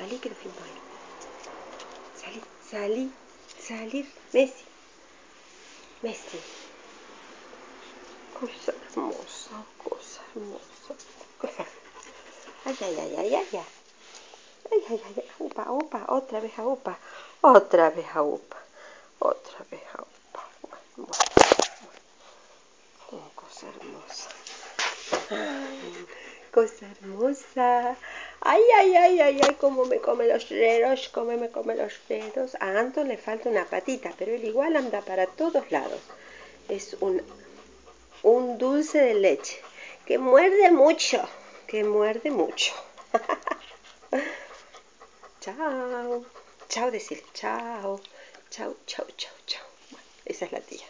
salí que lo filmo ahí. Salir. Messi. Cosa hermosa. Ay. Upa. Otra vez a upa. Bueno. Cosa hermosa. Cosa hermosa. Ay, cómo me come los dedos, A Anton le falta una patita, pero él igual anda para todos lados. Es un dulce de leche que muerde mucho. Chao. Chao, decirle chao. Chao. Bueno, esa es la tía.